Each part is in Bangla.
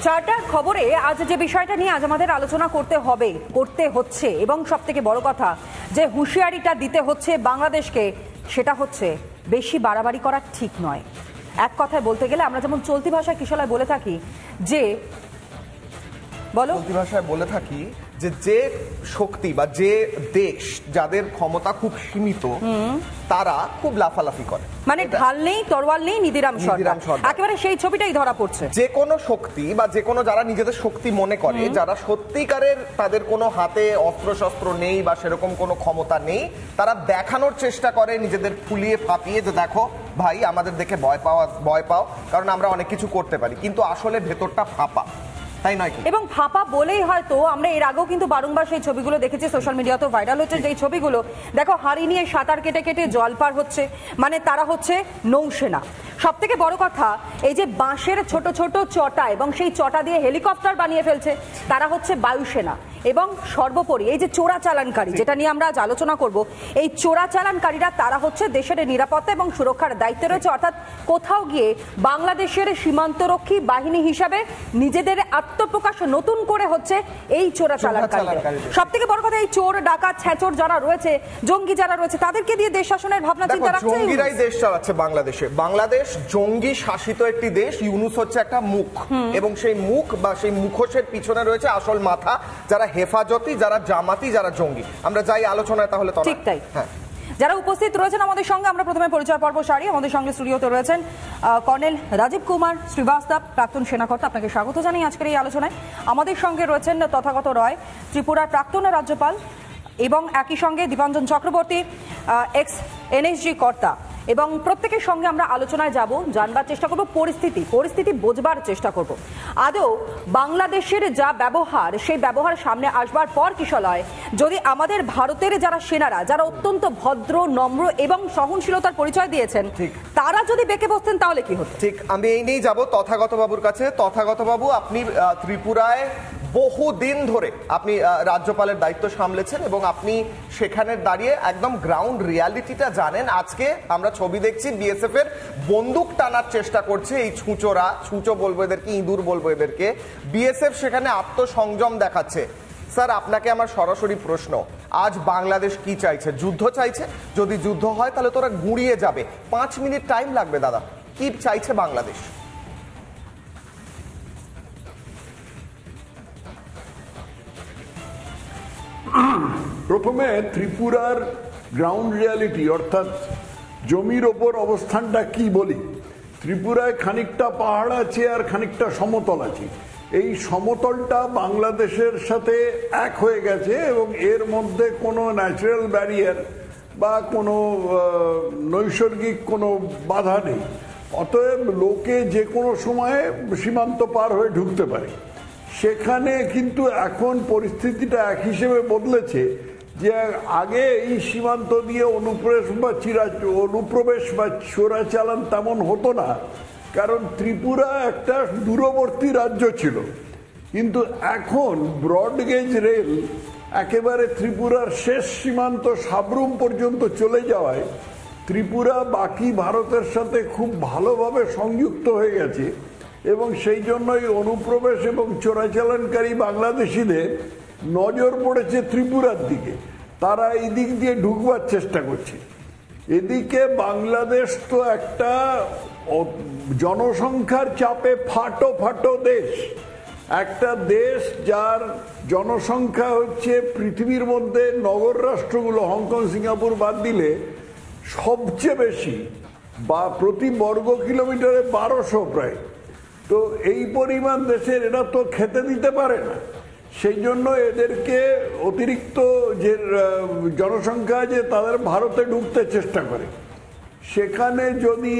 চারটার খবরে আজ যে বিষয়টা নিয়ে আজ আমাদের আলোচনা করতে হচ্ছে এবং সবথেকে বড় কথা যে হুঁশিয়ারিটা দিতে হচ্ছে বাংলাদেশকে, সেটা হচ্ছে বেশি বাড়াবাড়ি করা ঠিক নয়। এক কথায় বলতে গেলে আমরা যেমন চলতি ভাষায় কিশলায় বলে থাকি যে চলতি ভাষায় বলে থাকি যে শক্তি বা যে দেশ যাদের ক্ষমতা খুব সীমিত তারা খুব লাফালাফি করে, মানে ঢাল নেই তরোয়াল নেই, নিধিরাম সরকার, একেবারে সেই ছবিটাই ধরা পড়ছে। যে কোনো শক্তি বা যে কোনো যারা নিজেদের শক্তি মনে করে, যারা সত্যিকারের তাদের কোনো হাতে অস্ত্রশস্ত্র নেই বা সেরকম কোনো ক্ষমতা নেই, তারা দেখানোর চেষ্টা করে নিজেদের ফুলিয়ে ফাঁপিয়ে যে দেখো ভাই আমাদের দেখে ভয় পাও কারণ আমরা অনেক কিছু করতে পারি, কিন্তু আসলে ভেতরটা ফাঁপা, তাই নয় কি? এবং ফাঁপা বলেই হয়তো আমরা এর আগেও কিন্তু বারংবার সেই ছবিগুলো দেখেছি, সোশ্যাল মিডিয়াতে ভাইরাল হচ্ছে যেই ছবিগুলো, দেখো হাড়ি নিয়ে সাঁতার কেটে কেটে জল পার হচ্ছে, মানে তারা হচ্ছে নৌসেনা। সব থেকে বড় কথা এই যে বাঁশের ছোট ছোট চটা এবং সেই চটা দিয়ে হেলিকপ্টার বানিয়ে ফেলছে, তারা হচ্ছে বায়ুসেনা। এবং সর্বোপরি এই যে চোরাচালানকারী, যেটা নিয়ে আমরা আজ আলোচনা করব, এই চোরাচালানকারীরা তারা হচ্ছে দেশের নিরাপত্তা এবং সুরক্ষার দায়িত্বে রয়েছে, অর্থাৎ কোথাও গিয়ে বাংলাদেশের সীমান্তরক্ষী বাহিনী হিসাবে নিজেদের আত্মপ্রকাশ নতুন করে হচ্ছে এই চোরাচালানকারীরা। সব থেকে বড় কথা এই চোর ডাকাত ছেচোর যারা রয়েছে, জঙ্গি যারা রয়েছে, তাদেরকে দিয়ে দেশ শাসনের ভাবনা চিন্তা রাখছে। জঙ্গিরাই দেশ চালাচ্ছে বাংলাদেশে। বাংলাদেশ জঙ্গি শাসিত একটি দেশ। ইউনূস হচ্ছে একটা মুখ, এবং সেই মুখ বা সেই মুখোশের পিছনে রয়েছে আসল মাথা, যারা হেফাজতি, যারা জামাতি, যারা জঙ্গি। আমরা যাই আলোচনায় তাহলে ঠিক তাই। হ্যাঁ, যারা উপস্থিত রয়েছেন আমাদের সঙ্গে, আমরা প্রথমে পরিচয় পর্ব সারি। আমাদের সঙ্গে স্টুডিওতে রয়েছেন কর্নেল রাজীব কুমার শ্রীবাস্তব, প্রাক্তন সেনাকর্তা, আপনাকে স্বাগত জানাই আজকের এই আলোচনায়। আমাদের সঙ্গে রয়েছেন তথাগত রয়, ত্রিপুরার প্রাক্তন রাজ্যপাল, এবং একই সঙ্গে দীপাঞ্জন চক্রবর্তী, এক্স এনএসজি কর্তা। এবং প্রত্যেকের সঙ্গে আমরা আলোচনায় যাব, জানবার চেষ্টা করব পরিস্থিতি বোঝবার চেষ্টা করব। আদৌ বাংলাদেশের যা ব্যবহার, সেই ব্যবহার সামনে আসবার পর কিশলয় যদি আমাদের ভারতের যারা সেনারা, যারা অত্যন্ত ভদ্র, নম্র এবং সহনশীলতার পরিচয় দিয়েছেন, তারা যদি বেঁকে বসতেন তাহলে কি হতো? ঠিক, আমি এই নিয়েই যাব তথাগত বাবুর কাছে। তথাগত বাবু, আপনি ত্রিপুরায় বহুদিন ধরে আপনি রাজ্যপালের দায়িত্ব সামলেছেন এবং আপনি সেখানে দাঁড়িয়ে একদম গ্রাউন্ড রিয়ালিটিটা জানেন। আজকে আমরা ছবি দেখছি বিএসএফ এর বন্দুক টানার চেষ্টা করছে এই ছুঁচো বলবো এদেরকে, ইঁদুর বলবো এদেরকে। বিএসএফ সেখানে আত্মসংযম দেখাচ্ছে। স্যার, আপনাকে আমার সরাসরি প্রশ্ন, আজ বাংলাদেশ কি চাইছে? যুদ্ধ চাইছে? যদি যুদ্ধ হয় তাহলে তোরা গুঁড়িয়ে যাবে। 5 মিনিট টাইম লাগবে দাদা। কি চাইছে বাংলাদেশ? প্রথমে ত্রিপুরার গ্রাউন্ড রিয়ালিটি অর্থাৎ জমির ওপর অবস্থানটা কি বলি। ত্রিপুরায় খানিকটা পাহাড় আছে আর খানিকটা সমতল আছে। এই সমতলটা বাংলাদেশের সাথে এক হয়ে গেছে এবং এর মধ্যে কোনো ন্যাচারাল ব্যারিয়ার বা কোনো নৈসর্গিক কোনো বাধা নেই। অতএব লোকে যে কোনো সময়ে সীমান্ত পার হয়ে ঢুকতে পারে। সেখানে কিন্তু এখন পরিস্থিতিটা এক হিসেবে বদলেছে যে আগে এই সীমান্ত দিয়ে অনুপ্রবেশ বা চোরাচালান তেমন হতো না, কারণ ত্রিপুরা একটা দূরবর্তী রাজ্য ছিল। কিন্তু এখন ব্রডগেজ রেল একেবারে ত্রিপুরার শেষ সীমান্ত সাবরুম পর্যন্ত চলে যাওয়ায় ত্রিপুরা বাকি ভারতের সাথে খুব ভালোভাবে সংযুক্ত হয়ে গেছে এবং সেই জন্যই অনুপ্রবেশ এবং চোরাচালানকারী বাংলাদেশিদের নজর পড়েছে ত্রিপুরার দিকে। তারা এই দিক দিয়ে ঢুকবার চেষ্টা করছে। এদিকে বাংলাদেশ তো একটা জনসংখ্যার চাপে ফাটো দেশ, একটা দেশ যার জনসংখ্যা হচ্ছে পৃথিবীর মধ্যে নগর রাষ্ট্রগুলো হংকং সিঙ্গাপুর বাদ দিলে সবচেয়ে বেশি, বা প্রতি বর্গ কিলোমিটারে 1200 প্রায়। তো এই পরিমাণ দেশের এরা তো খেতে দিতে পারে না। সেই জন্য এদেরকে অতিরিক্ত যে জনসংখ্যা যে তাদের ভারতে ঢুকতে চেষ্টা করে, সেখানে যদি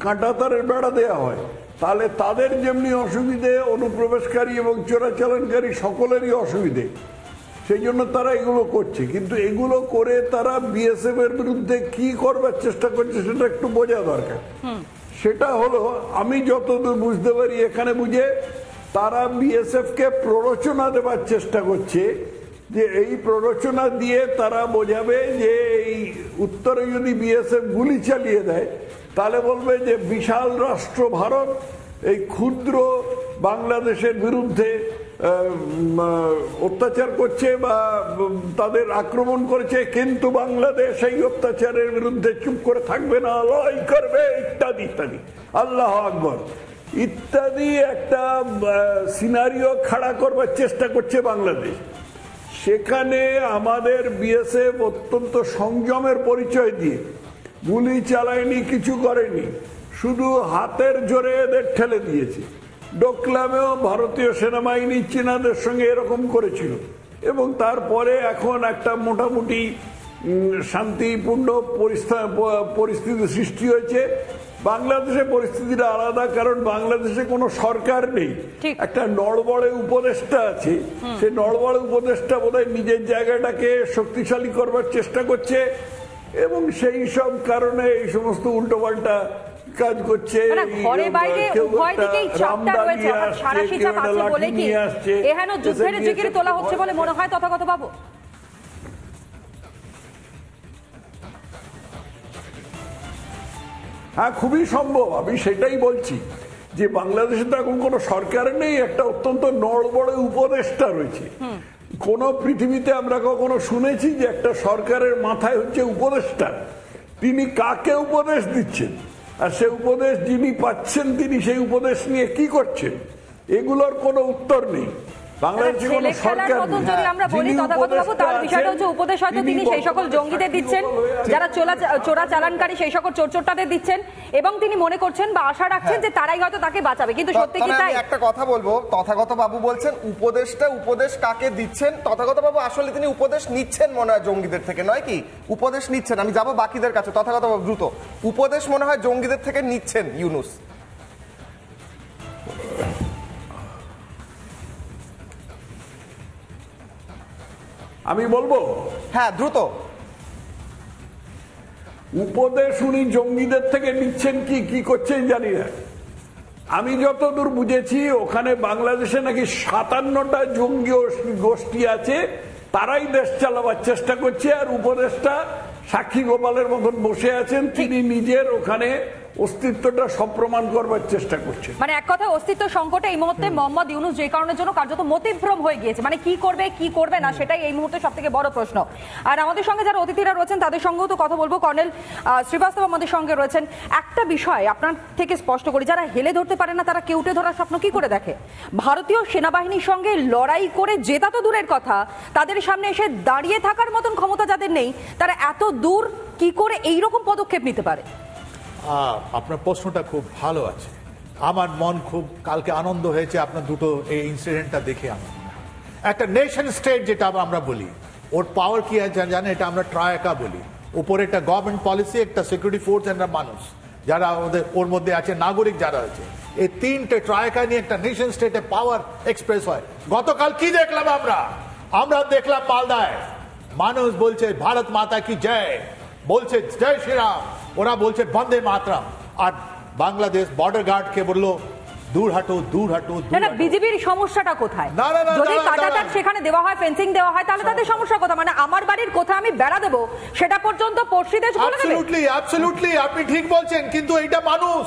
কাঁটাতারের বেড়া দেওয়া হয় তাহলে তাদের যেমনি অসুবিধে, অনুপ্রবেশকারী এবং চোরাচালানকারী সকলেরই অসুবিধে। সেই জন্য তারা এগুলো করছে। কিন্তু এগুলো করে তারা বিএসএফ এর বিরুদ্ধে কি করবার চেষ্টা করছে সেটা একটু বোঝা দরকার। সেটা হলো, আমি যতদূর বুঝতে পারি এখানে বুঝে তারা বিএসএফ কে প্ররোচনা দেবার চেষ্টা করছে যে এই প্ররোচনা দিয়ে তারা বোঝাবে যে এই উত্তরে যদি বিএসএফ গুলি চালিয়ে দেয় তাহলে বলবে যে বিশাল রাষ্ট্র ভারত এই ক্ষুদ্র বাংলাদেশের বিরুদ্ধে অত্যাচার করছে বা তাদের আক্রমণ করেছে, কিন্তু বাংলাদেশ এই অত্যাচারের বিরুদ্ধে চুপ করে থাকবে না, লড়াই করবে, ইত্যাদি ইত্যাদি, আল্লাহ আকবর ইত্যাদি একটা সিনারিও খাড়া করবার চেষ্টা করছে বাংলাদেশ। সেখানে আমাদের বিএসএফ অত্যন্ত সংযমের পরিচয় দিয়ে গুলি চালায়নি, কিছু করেনি, শুধু হাতের জোরে এদের ঠেলে দিয়েছে। ডোকলামেও ভারতীয় সেনাবাহিনী চীনাদের সঙ্গে এরকম করেছিল, এবং তারপরে এখন একটা মোটামুটি শান্তিপূর্ণ পরিস্থিতি সৃষ্টি হয়েছে। বাংলাদেশে পরিস্থিতিটা আলাদা, কারণ বাংলাদেশে কোনো সরকার নেই, একটা নড়বড়ে উপদেষ্টা আছে। সেই নড়বড়ে উপদেষ্টা বোধহয় নিজের জায়গাটাকে শক্তিশালী করবার চেষ্টা করছে, এবং সেই সব কারণে এই সমস্ত উল্টোপাল্টা কাজ করছে। ঘরে বাইরে উভয় দিকেই চাপটা রয়েছে, সারাশি চাপ আছে বলে কি এহেন যুদ্ধের জিগির তোলা হচ্ছে বলে মনে হয় তথাগত বাবু? হ্যাঁ, খুবই সম্ভব। আমি সেটাই বলছি যে বাংলাদেশে তো এখন কোনো সরকার নেই, একটা অত্যন্ত নড়বড়ে উপদেষ্টা রয়েছে। কোন পৃথিবীতে আমরা কখনো শুনেছি যে একটা সরকারের মাথায় হচ্ছে উপদেষ্টা? তিনি কাকে উপদেশ দিচ্ছেন, আর সে উপদেশ যিনি পাচ্ছেন তিনি সেই উপদেশ নিয়ে কি করছেন, এগুলোর কোনো উত্তর নেই। বাংলাদেশে কোনো সরকার নেই। যদি আমরা বলি তথাগত বাবু, তার বিষয়টা হচ্ছে উপদেশ হয়তো তিনি সেই সকল জঙ্গিদের দিচ্ছেন যারা চোরা চালানকারী, সেই সকল চোরচোরটাদের দিচ্ছেন, এবং তিনি মনে করছেন বা আশা রাখছেন যে তারাই হয়তো তাকে বাঁচাবে। কিন্তু সত্যি কি তাই? একটা কথা বলবো, তথাগত বাবু বলছেন উপদেশ কাকে দিচ্ছেন? তথাগত বাবু আসলে তিনি উপদেশ নিচ্ছেন মনে হয় জঙ্গিদের থেকে, নয় কি? উপদেশ নিচ্ছেন। আমি যাবো বাকিদের কাছে। তথাগত বাবু দ্রুত। উপদেশ মনে হয় জঙ্গিদের থেকে নিচ্ছেন ইউনূস। আমি বলবো হ্যাঁ দ্রুত। উপদেশ উনি জঙ্গিদের থেকে নিচ্ছেন কি করছেন জানি না। আমি যতদূর বুঝেছি ওখানে বাংলাদেশে নাকি 57টা জঙ্গি গোষ্ঠী আছে, তারাই দেশ চালাবার চেষ্টা করছে, আর উপদেশটা সাক্ষী গোপালের মতন বসে আছেন, তিনি নিজের ওখানে অস্তিত্বটা সপ্রমাণ করবার চেষ্টা করছে। মানে এক কথা অস্তিত্ব সংকটে এই মুহূর্তে মোহাম্মদ ইউনূস যে কারণের জন্য কার্যত মতিভ্রম হয়ে গিয়েছে, মানে কি করবে কি করবে না সেটাই এই মুহূর্তে সবথেকে বড় প্রশ্ন। আর আমাদের সঙ্গে যারা অতিথিরা রয়েছেন তাদের সঙ্গেও তো কথা বলবো। কর্নেল শ্রীবাস্তব আমাদের সঙ্গে রয়েছেন। একটা বিষয় আপনার থেকে স্পষ্ট করি, যারা হেলে ধরতে পারে না তারা কেউটে ধরার স্বপ্ন কি করে দেখে? ভারতীয় সেনাবাহিনীর সঙ্গে লড়াই করে জেতা তো দূরের কথা, তাদের সামনে এসে দাঁড়িয়ে থাকার মতন ক্ষমতা যাদের নেই, তারা এত দূর কি করে এইরকম পদক্ষেপ নিতে পারে? আপনার প্রশ্নটা খুব ভালো আছে। আমার মন খুব কালকে আনন্দ হয়েছে আপনার দুটো এই ইনসিডেন্টটা দেখে। আমার একটা নেশন স্টেট যেটা আমরা বলি, ওর পাওয়ার কি আছে জানে? এটা আমরা ট্রায়াকা বলি। উপরে একটা গভর্নমেন্ট পলিসি, একটা সিকিউরিটি ফোর্স, একটা মানুষ যারা ওর মধ্যে আছে, নাগরিক যারা আছে, এই তিনটে ট্রায়াকা নিয়ে একটা নেশন স্টেটে পাওয়ার এক্সপ্রেস হয়। গতকাল কি দেখলাম আমরা দেখলাম মালদায় মানুষ বলছে ভারত মাতা কি জয়, বলছে জয় শ্রীরাম, ওরা বলছে বন্দে মাতরম, আর বাংলাদেশ বর্ডার গার্ড কে বললো দূর হাঁটো দূর হাঁটো। না, বিজেপির সমস্যাটা কোথায়? যদি কাঁটাতার সেখানে দেওয়া হয়, ফেন্সিং দেওয়া হয়, তাহলে তাদের সমস্যা কোথায়? মানে আমার বাড়ির কোথায় আমি বেড়া দেবো সেটা পর্যন্ত পড়শি দেশ বলে দেবে? অ্যাবসলিউটলি আপনি ঠিক বলছেন, কিন্তু এটা মানুষ,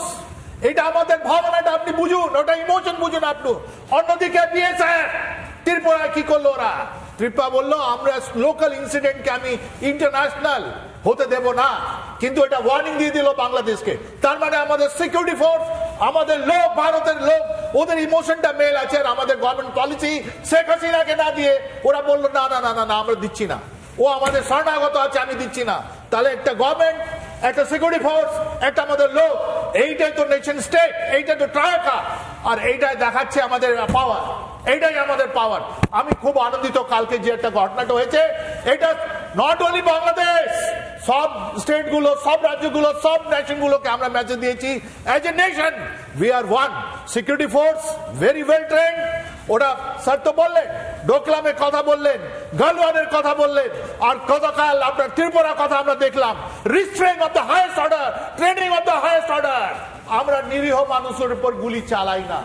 এটা আমাদের ভাবনাটা আপনি বুঝুন, ওটা ইমোশন বুঝুন আপনি। অন্যদিকে বিএসএফ ত্রিপুরায় কি করলো? ওরা ত্রিপুরা বললো আমরা লোকাল ইনসিডেন্টকে আমি ইন্টারন্যাশনাল হতে দেব না, কিন্তু এটা ওয়ার্নিং দিয়ে দিল বাংলাদেশকে। তার মানে আমাদের সিকিউরিটি ফোর্স, আমাদের লোক, ভারতের লোক, ওদের ইমোশনটা মেল আছে, আর আমাদের গভর্নমেন্ট পলিসি শেখ হাসিনাকে না দিয়ে ওরা বললো না না না না আমরা দিচ্ছি না, ও আমাদের শরণাগত আছে, আমি দিচ্ছি না। তাহলে একটা গভর্নমেন্ট, একটা সিকিউরিটি ফোর্স, একটা আমাদের লোক, এইটাই তো নেশন স্টেট, এইটা তো ট্রায়াকা, আর এইটাই দেখাচ্ছে আমাদের পাওয়ার, এইটাই আমাদের পাওয়ার। আমি খুব আনন্দিত কালকে যে একটা ঘটনাটা হয়েছে, এটা নট অনলি বাংলাদেশ, সব স্টেট গুলো, সব রাজ্যগুলো, সব নেশন গুলোকে আমরা মেসেজ দিয়েছি, as a nation we are one. Security force very well trend, ওরা স্যার তো বললেন, ডোকলামের কথা বললেন, গালওয়ানের কথা বললেন, আর গতকাল আপনার ত্রিপুরা কথা আমরা দেখলাম, restraint of the highest order, training of the highest order. আমরা নিরীহ মানুষের উপর গুলি চালাই না।